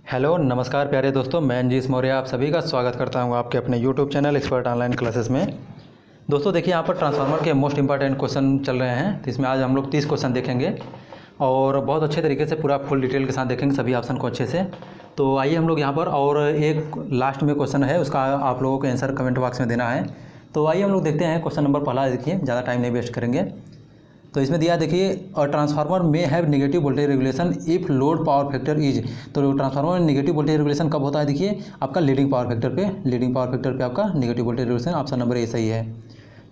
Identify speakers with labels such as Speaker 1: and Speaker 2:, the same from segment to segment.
Speaker 1: Hello नमस्कार प्यारे दोस्तों, मैं अंजीश मौर्य आप सभी का स्वागत करता हूं आपके अपने YouTube channel expert online classes में। दोस्तों देखिए, यहाँ पर ट्रांसफार्मर के मोस्ट इंपॉर्टेंट क्वेश्चन चल रहे हैं, तो इसमें आज हम लोग 30 क्वेश्चन देखेंगे और बहुत अच्छे तरीके से पूरा फुल डिटेल के साथ देखेंगे सभी ऑप्शन को अच्छे से। तो आइए हम लोग यहाँ पर, और एक लास्ट में क्वेश्चन है, उसका आप लोगों को आंसर कमेंट बॉक्स में देना है। तो आइए हम लोग देखते हैं क्वेश्चन नंबर पहला। देखिए, ज़्यादा टाइम नहीं वेस्ट करेंगे। तो इसमें दिया देखिए, और ट्रांसफार्मर में have negative voltage regulation if load power factor is. तो ट्रांसफार्मर में नेगेटिव वोल्टेज रेगुलेशन कब होता है? देखिए आपका लीडिंग पावर फैक्टर पे आपका negative voltage regulation, option number A सही है।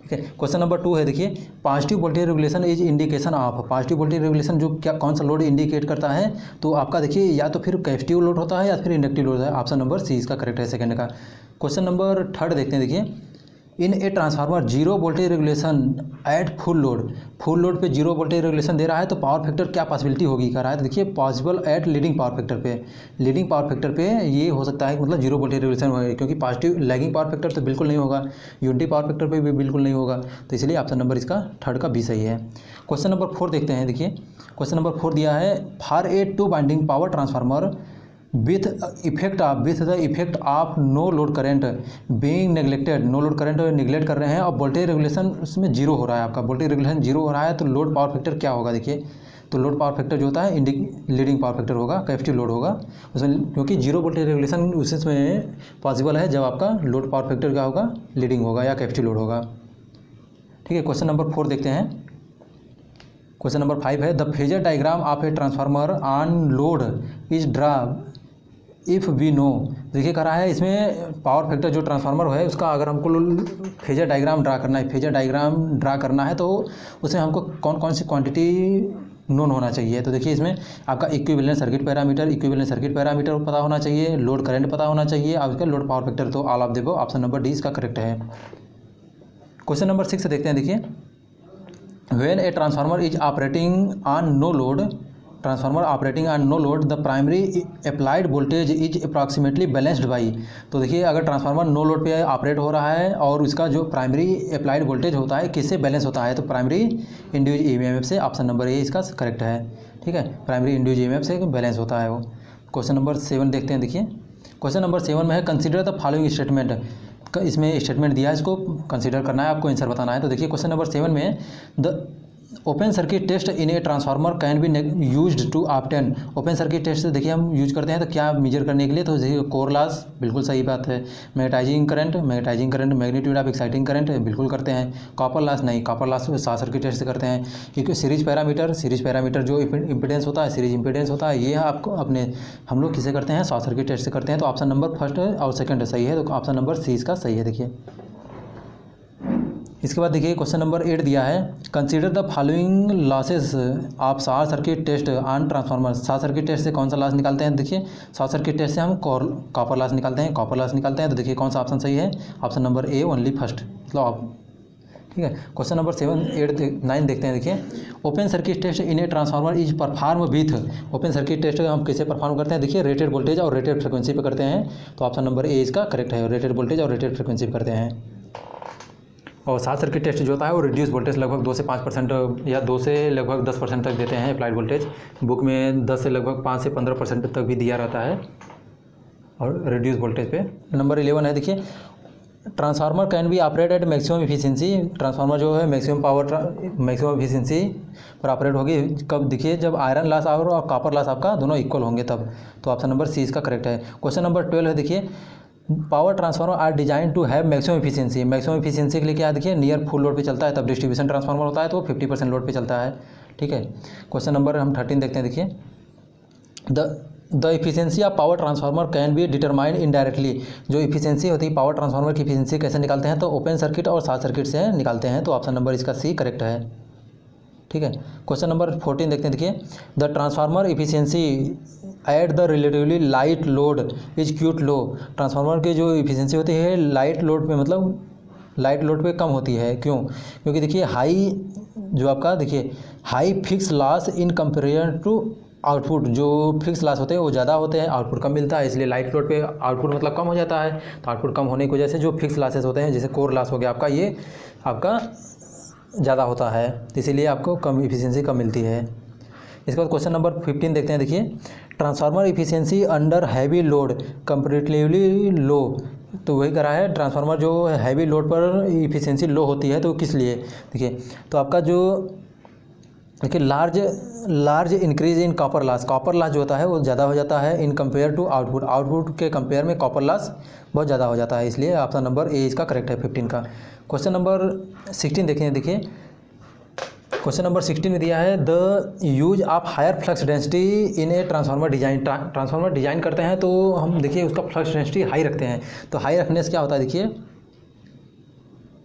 Speaker 1: ठीक है। क्वेश्चन नंबर 2 है, देखिए positive voltage regulation is indication of. Positive voltage regulation जो क्या कौन सा लोड इंडिकेट करता है? तो आपका देखिए या तो फिर कैपेसिटिव लोड होता है या फिर इंडक्टिव लोड है, ऑप्शन नंबर सी इसका करेक्ट है सेकंड का। क्वेश्चन नंबर 3 देखते हैं। देखिए in a transformer zero voltage regulation at full load पे जीरो वोल्टेज रेगुलेशन दे रहा है, तो पावर फैक्टर क्या पॉसिबिलिटी होगी कह रहा है। तो देखिए possible at leading power factor पे ये हो सकता है, मतलब जीरो वोल्टेज रेगुलेशन होगा, क्योंकि पॉजिटिव लैगिंग पावर फैक्टर तो बिल्कुल नहीं होगा, यूनिटी पावर फैक्टर पे भी बिल्कुल नहीं होगा, तो इसलिए ऑप्शन नंबर इसका 3 का भी सही है। क्वेश्चन नंबर 4 देखते हैं। देखिए क्वेश्चन नंबर 4 दिया है, for a two binding power transformer with the effect of no load current being neglected. No load current neglect कर रहे हैं और वोल्टेज रेगुलेशन उसमें जीरो हो रहा है, आपका वोल्टेज रेगुलेशन जीरो हो रहा है, तो लोड पावर फैक्टर क्या होगा? देखिए तो लोड पावर फैक्टर जो होता है लीडिंग पावर फैक्टर होगा, कैपेसिटिव लोड होगा उसमें, क्योंकि जीरो वोल्टेज रेगुलेशन उसमें पॉसिबल है जब आपका लोड पावर फैक्टर क्या होगा, लीडिंग होगा या कैपेसिटिव लोड होगा। ठीक है। क्वेश्चन नंबर 4 देखते हैं। क्वेश्चन नंबर 5 है, the phasor diagram of a transformer on load is draw if we know. देखिए कह रहा है इसमें पावर फैक्टर जो ट्रांसफार्मर है उसका अगर हमको फेजर डायग्राम ड्रा करना है तो उसमें हमको कौन कौन सी क्वांटिटी नोन होना चाहिए। तो देखिए इसमें आपका इक्विवेलेंट सर्किट पैरामीटर पता होना चाहिए, लोड करंट पता होना चाहिए और उसका लोड पावर फैक्टर, तो all of the option number D इसका करेक्ट है। क्वेश्चन नंबर 6 देखते हैं। देखिए when a transformer is operating on no load the primary applied voltage is approximately balanced by. तो देखिए अगर ट्रांसफार्मर नो लोड पे ऑपरेट हो रहा है और उसका जो प्राइमरी अप्लाइड वोल्टेज होता है किससे बैलेंस होता है? तो प्राइमरी इंड्यूज ईएमएफ से, ऑप्शन नंबर ए इसका करेक्ट है। ठीक है, प्राइमरी इंड्यूज ईएमएफ से बैलेंस होता है वो। क्वेश्चन नंबर 7 देखते हैं। देखिए क्वेश्चन नंबर 7 में है, कंसिडर द फॉलोइंग स्टेटमेंट। इसमें स्टेटमेंट दिया है, इसको कंसीडर करना है, आपको आंसर बताना है। तो देखिए क्वेश्चन नंबर 7 में, the open circuit test in a transformer can be used to obtain. Open circuit test देखिए हम यूज करते हैं तो क्या मेजर करने के लिए? तो देखिए कोर लॉस, बिल्कुल सही बात है। Magnetizing current, magnitude of exciting current, बिल्कुल करते हैं। कॉपर लॉस नहीं, copper loss short circuit test से करते हैं। क्योंकि सीरीज पैरामीटर जो इंपीडेंस होता है, सीरीज इंपीडेंस होता है, ये आपको अपने हम लोग किसे करते हैं? शॉर्ट सर्किट टेस्ट से करते हैं। तो ऑप्शन नंबर फर्स्ट और सेकंड सही है, तो ऑप्शन नंबर सी इसका सही है। देखिए इसके बाद देखिए क्वेश्चन नंबर 8 दिया है, consider the following losses of short circuit test on transformer. Short circuit test से कौन सा लॉस निकालते हैं? देखिए शॉर्ट सर्किट टेस्ट से हम कॉपर लॉस निकालते हैं। तो देखिए कौन सा ऑप्शन सही है? Option number A only first, मतलब ठीक है। क्वेश्चन नंबर 7, 8, 9 देखते हैं। देखिए open circuit test in a transformer is perform with. Open circuit test हम कैसे परफॉर्म करते हैं? देखिए रेटेड वोल्टेज और रेटेड फ्रिक्वेंसी पे करते हैं, तो ऑप्शन नंबर ए इसका करेक्ट है। रेटेड वोल्टेज और रेटेड फ्रिक्वेंसी पे करते हैं। और शॉर्ट सर्किट टेस्ट जो होता है वो रिड्यूस वोल्टेज लगभग 2 से 5% या 2 से लगभग 10% तक देते हैं अप्लाइड वोल्टेज। बुक में 10 से लगभग 5 से 15% तक भी दिया रहता है और रिड्यूस वोल्टेज पे। नंबर 11 है, देखिए transformer can B operate at maximum efficiency. Transformer जो है मैक्सिमम एफिशिएंसी पर ऑपरेट होगी कब? देखिए जब आयरन लॉस और कॉपर लॉस आपका दोनों इक्वल होंगे तब, तो ऑप्शन नंबर सी इसका करेक्ट है। क्वेश्चन नंबर 12 है, देखिए power transformer are design to have maximum efficiency. Maximum efficiency के लिए क्या है? देखिए नियर फुल लोड पे चलता है, तब डिस्ट्रीब्यूशन ट्रांसफार्मर होता है तो 50% लोड पे चलता है। ठीक है। क्वेश्चन नंबर हम 13 देखते हैं। देखिए the efficiency of power transformer can be determined indirectly. जो एफिशिएंसी होती है पावर ट्रांसफार्मर की एफिशिएंसी कैसे निकालते हैं? तो ओपन सर्किट और शॉर्ट सर्किट से निकालते हैं, तो ऑप्शन नंबर इसका सी करेक्ट है। ठीक है। क्वेश्चन नंबर 14 देखते हैं। देखिए the transformer efficiency at the relatively light load is cute low. Transformer की जो एफिशिएंसी होती है लाइट लोड पे, मतलब लाइट लोड पे कम होती है। क्यों? क्योंकि देखिए हाई जो आपका देखिए high fix loss in comparison to output, जो फिक्स लॉस होते हैं वो ज़्यादा होते हैं, आउटपुट कम मिलता है, इसलिए लाइट लोड पे आउटपुट मतलब कम हो जाता है। तो आउटपुट कम होने की वजह से जो फिक्स लॉसेस होते हैं, जैसे कोर लॉस हो गया आपका, ये आपका ज़्यादा होता है, इसीलिए आपको कम एफिशिएंसी कम मिलती है। इसके बाद क्वेश्चन नंबर 15 देखते हैं। देखिए, transformer efficiency under heavy load comparatively low. तो वही करा है, ट्रांसफार्मर जो हैवी लोड पर इफिशियंसी लो होती है तो किस लिए। देखिए, तो आपका जो देखिए large increase in copper loss जो होता है वो ज़्यादा हो जाता है इन कंपेयर टू आउटपुट के कंपेयर में कॉपर लॉस बहुत ज़्यादा हो जाता है, इसलिए ऑप्शन नंबर ए इसका करेक्ट है 15 का। क्वेश्चन नंबर 16 देखें। देखिए, क्वेश्चन नंबर 16 में दिया है the use of higher flux density in a transformer design. Transformer design करते हैं तो हम देखिए उसका फ्लक्स डेंसिटी हाई रखते हैं। तो हाई रखने से क्या होता है, देखिए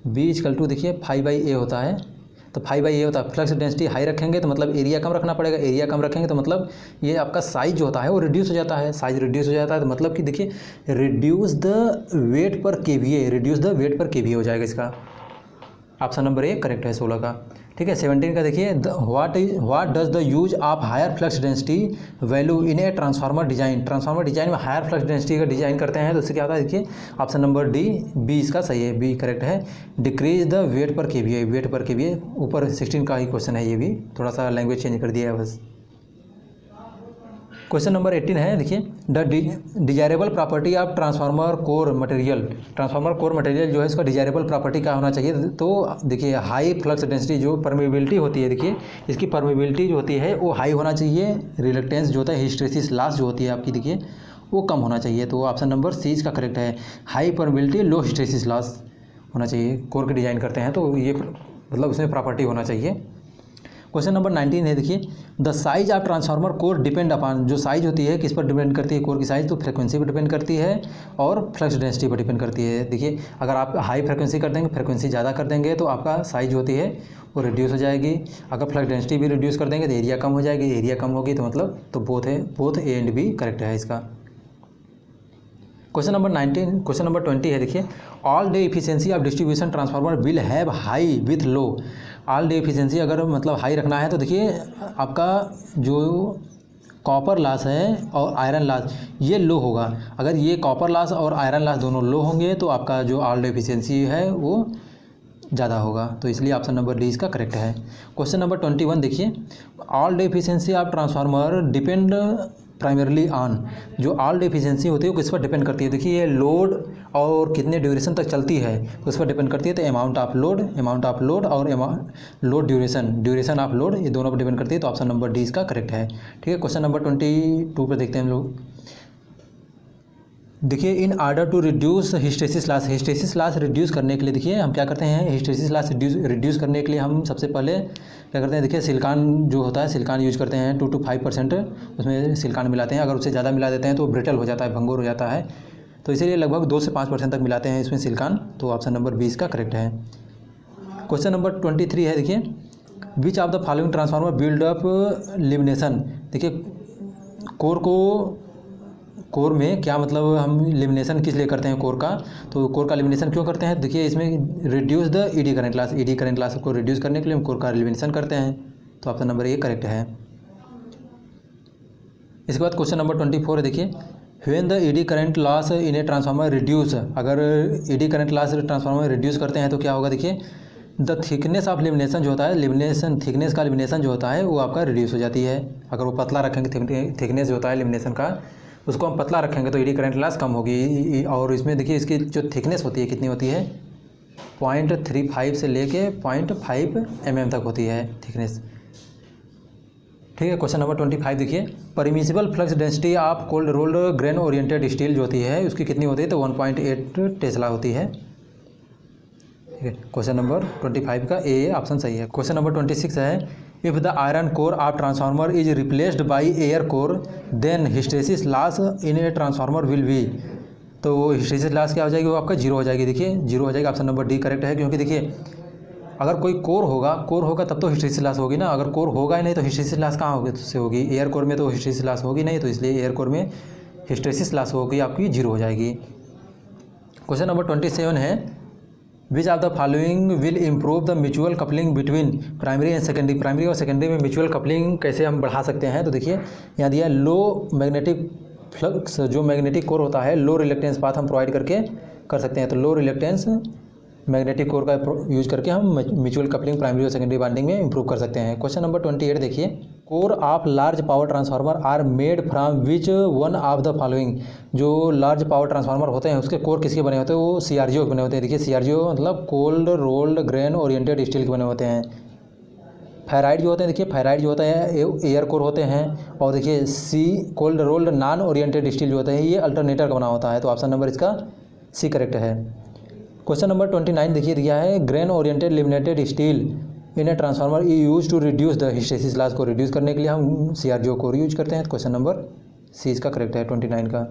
Speaker 1: B देखिए 5/A होता है। तो 5/A होता है, फ्लक्स डेंसिटी हाई रखेंगे तो मतलब एरिया कम रखना पड़ेगा, एरिया कम रखेंगे तो मतलब ये आपका साइज जो होता है वो रिड्यूस हो जाता है। साइज रिड्यूस हो जाता है तो मतलब कि देखिए रिड्यूस द वेट पर KVA हो जाएगा इसका। ऑप्शन नंबर ए करेक्ट है 16 का। ठीक है, 17 का देखिए what does the use of higher flux density value in a transformer design. Transformer design में हायर फ्लक्स डेंसिटी का डिजाइन करते हैं तो इससे क्या होता है, देखिए ऑप्शन नंबर बी इसका सही है, बी करेक्ट है। डिक्रीज द वेट पर KVA ऊपर 16 का ही क्वेश्चन है, ये भी थोड़ा सा लैंग्वेज चेंज कर दिया है बस। क्वेश्चन नंबर 18 है। देखिए the desirable property of transformer core material. Transformer core material जो है इसका डिजायरेबल प्रॉपर्टी क्या होना चाहिए। तो देखिए हाई फ्लक्स डेंसिटी जो परमेबिलिटी होती है, देखिए इसकी परमेबिलिटी जो होती है वो हाई होना चाहिए। रिलक्टेंस जो होता है, हिस्टेरिसिस लॉस जो होती है आपकी, देखिए वो कम होना चाहिए। तो ऑप्शन नंबर सी इसका करेक्ट है, high permeability low hysteresis loss होना चाहिए। कोर के डिजाइन करते हैं तो ये मतलब उसमें प्रॉपर्टी होना चाहिए। क्वेश्चन नंबर 19 है। देखिए the size of transformer core depend upon. जो साइज होती है किस पर डिपेंड करती है, कोर की साइज तो फ्रीक्वेंसी पर डिपेंड करती है और फ्लक्स डेंसिटी पर डिपेंड करती है। देखिए अगर आप हाई फ्रीक्वेंसी कर देंगे, फ्रीक्वेंसी ज़्यादा कर देंगे तो आपका साइज होती है वो रिड्यूस हो जाएगी। अगर फ्लक्स डेंसिटी भी रिड्यूस कर देंगे तो एरिया कम हो जाएगी, एरिया कम होगी तो मतलब तो both A and B correct है इसका। क्वेश्चन नंबर 20 है। देखिए all day efficiency of distribution transformer will have high with low. All day efficiency अगर मतलब हाई रखना है तो देखिए आपका जो कॉपर लॉस है और आयरन लॉस ये लो होगा। अगर ये कॉपर लॉस और आयरन लॉस दोनों लो होंगे तो आपका जो ऑल डे इफिशियंसी है वो ज़्यादा होगा, तो इसलिए ऑप्शन नंबर डी इसका करेक्ट है। क्वेश्चन नंबर 21 देखिए all day efficiency of transformer depend primarily on. जो ऑल डे इफिशियंसी होती है वो किस पर डिपेंड करती है। देखिए ये लोड और कितने ड्यूरेशन तक चलती है उस पर डिपेंड करती है। तो अमाउंट ऑफ लोड और लोड ड्यूरेशन ऑफ लोड ये दोनों पर डिपेंड करती है। तो ऑप्शन नंबर डी इसका करेक्ट है। ठीक है, क्वेश्चन नंबर 22 पर देखते हैं हम लोग। देखिए in order to reduce hysteresis loss reduce करने के लिए देखिए हम क्या करते हैं, हिस्टेरिसिस लॉस रिड्यूस करने के लिए हम सबसे पहले क्या करते हैं, देखिए सिलिकॉन जो होता है सिलिकॉन यूज करते हैं 2 to 5% उसमें सिलिकॉन मिलाते हैं। अगर उससे ज़्यादा मिला देते हैं तो ब्रिटल हो जाता है, भंगुर हो जाता है, तो इसीलिए लगभग 2 से 5% तक मिलाते हैं इसमें सिलिकॉन। तो ऑप्शन नंबर 20 का करेक्ट है। क्वेश्चन नंबर 23 है। देखिए which of the following transformer build up lamination. देखिए कोर में क्या मतलब हम लिमिनेशन किस लिए करते हैं कोर का, तो कोर का लिमिनेशन क्यों करते हैं। देखिए इसमें reduce the eddy current loss को रिड्यूस करने के लिए हम कोर का लिमिनेशन करते हैं। तो ऑप्शन नंबर ए करेक्ट है। इसके बाद क्वेश्चन नंबर 24 है। देखिए when the eddy current loss in a transformer reduce. अगर ईडी करंट लॉस ट्रांसफार्मर में रिड्यूस करते हैं तो क्या होगा। देखिए द थिकनेस ऑफ लिमिनेशन जो होता है, थिकनेस का लिमिनेशन जो होता है वो आपका रिड्यूस हो जाती है। अगर वो पतला रखेंगे, थिकनेस जो होता है लिमिनेशन का उसको हम पतला रखेंगे तो ईडी करंट लॉस कम होगी। और इसमें देखिए इसकी जो थिकनेस होती है कितनी होती है, 0.35 से लेके 0.5 mm तक होती है थिकनेस। ठीक है, क्वेश्चन नंबर 25 देखिए permissible flux density of cold rolled grain oriented steel जो होती है उसकी कितनी होती है, तो 1.8 टेस्ला होती है। ठीक है, क्वेश्चन नंबर 25 का ए ऑप्शन सही है। क्वेश्चन नंबर 26 है if the iron core of transformer is replaced by air core then hysteresis loss in a transformer will be. तो हिस्टेरिसिस लॉस क्या हो जाएगी, वो आपका जीरो हो जाएगी। देखिए जीरो हो जाएगी, ऑप्शन नंबर डी करेक्ट है। क्योंकि देखिए अगर कोई कोर होगा तब तो हिस्टेरिसिस लॉस होगी ना। अगर कोर होगा ही नहीं तो हिस्टेरिसिस लॉस कहाँ होगी से होगी, एयर कोर में तो हिस्टेरिसिस लॉस होगी नहीं, तो इसलिए एयर कोर में हिस्टेरिसिस लॉस होगी आपकी जीरो हो जाएगी। क्वेश्चन नंबर 27 है विच of the following will improve the mutual coupling between primary and secondary. Primary और सेकेंडरी में म्यूचुअल कपलिंग कैसे हम बढ़ा सकते हैं, तो देखिए यहाँ दिया लो मैग्नेटिक फ्लक्स जो मैग्नेटिक कोर होता है लो रिलेक्टेंस पाथ हम प्रोवाइड करके कर सकते हैं। तो लो रिलेक्टेंस मैग्नेटिक कोर का यूज करके हम म्यूचुअल कपलिंग प्राइमरी और सेकेंडरी बाइंडिंग में इंप्रूव कर सकते हैं। क्वेश्चन नंबर 28 देखिए, core of large power transformer are made from which one of the following. जो लार्ज पावर ट्रांसफार्मर होते हैं उसके कोर किसके बने होते हैं, वो CRGO के बने होते हैं। देखिए CRGO मतलब cold rolled grain oriented steel के बने होते हैं। फेराइड जो होते हैं, देखिए फेराइड जो होता है एयर कोर होते हैं। और देखिए cold rolled non oriented steel जो होता है ये अल्टरनेटर का बना होता है। तो ऑप्शन नंबर इसका C करेक्ट है। क्वेश्चन नंबर 29 देखिए दिया है, grain oriented laminated steel in a transformer use to reduce the hysteresis loss. को रिड्यूस करने के लिए हम CRGO कोर यूज करते हैं। क्वेश्चन नंबर C इसका करेक्ट है 29 का।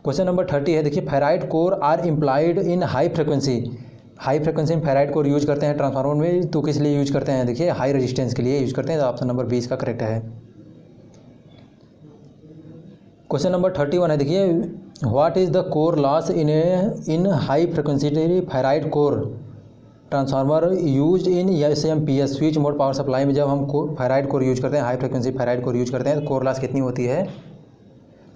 Speaker 1: क्वेश्चन नंबर 30 है, देखिए ferrite core are employed in high frequency. High frequency में फेराइड कोर यूज करते हैं ट्रांसफार्मर में, तो किस लिए यूज करते हैं, देखिए हाई रेजिस्टेंस के लिए यूज करते हैं। तो ऑप्शन नंबर 20 का करेक्ट है। क्वेश्चन नंबर 31 है, देखिए what is the core loss in high frequency ferrite core transformer use in SMPS switch mode power supply में। जब हम फेराइड कोर यूज करते हैं, high frequency ferrite core use करते हैं, तो कोर लॉस कितनी होती है,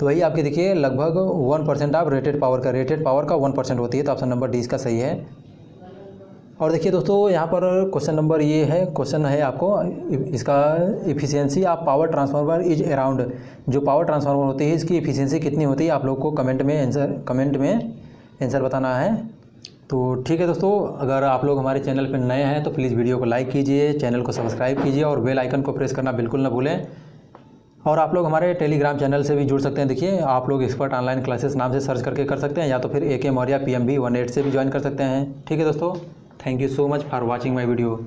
Speaker 1: तो वही आपके देखिए लगभग 1% ऑफ रेटेड पावर का 1% होती है। तो ऑप्शन नंबर D इसका सही है। और देखिए दोस्तों यहाँ पर क्वेश्चन नंबर ये है, क्वेश्चन है आपको इसका efficiency of power transformer is around. जो पावर ट्रांसफार्मर होती है इसकी इफ़िशियंसी कितनी होती है, आप लोग को कमेंट में आंसर बताना है। तो ठीक है दोस्तों, अगर आप लोग हमारे चैनल पर नए हैं तो प्लीज़ वीडियो को लाइक कीजिए, चैनल को सब्सक्राइब कीजिए और बेल आइकन को प्रेस करना बिल्कुल ना भूलें। और आप लोग हमारे टेलीग्राम चैनल से भी जुड़ सकते हैं। देखिए आप लोग एक्सपर्ट ऑनलाइन क्लासेस नाम से सर्च करके कर सकते हैं, या तो फिर AK मौर्या PMB 18 से भी ज्वाइन कर सकते हैं। ठीक है दोस्तों, thank you so much for watching my video.